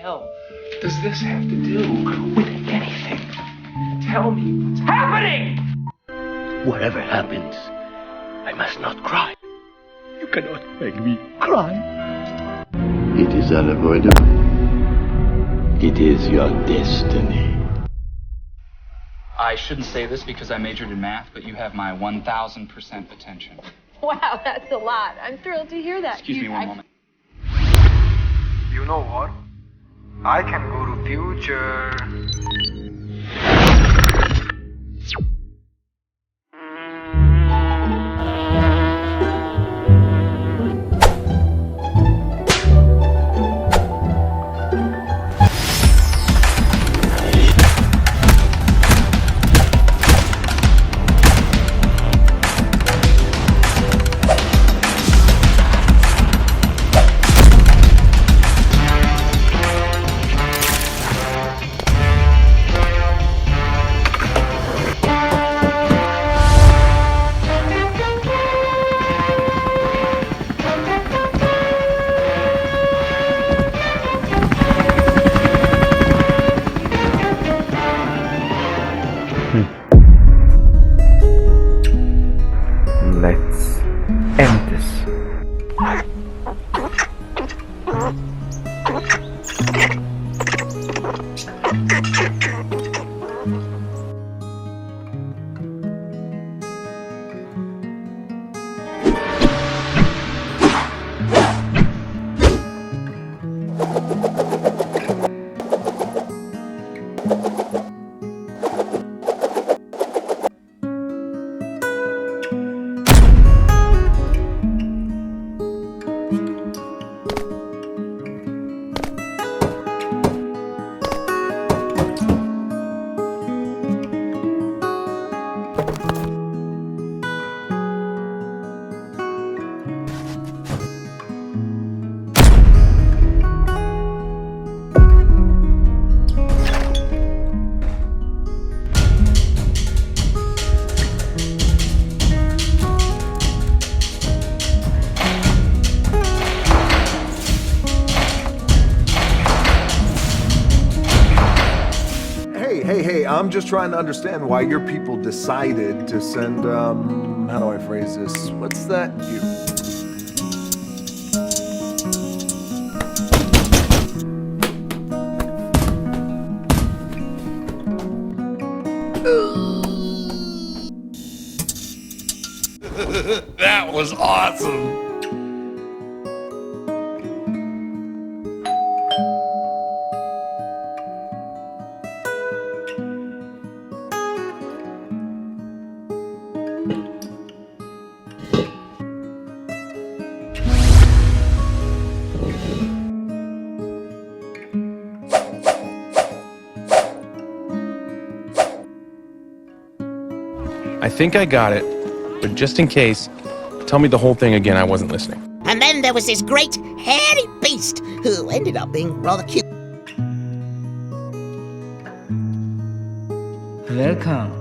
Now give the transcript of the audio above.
hell does this have to do with anything? Tell me what's happening! Whatever happens, I must not cry. You cannot make me cry. It is unavoidable. It is your destiny. I shouldn't say this because I majored in math, but you have my 1,000% attention. Wow, that's a lot. I'm thrilled to hear that. Excuse me one moment. You know what? I can go to future. Let's end this. Hey, I'm just trying to understand why your people decided to send, how do I phrase this? What's that? You. That was awesome. I think I got it, but just in case, tell me the whole thing again. I wasn't listening. And then there was this great hairy beast who ended up being rather cute. Welcome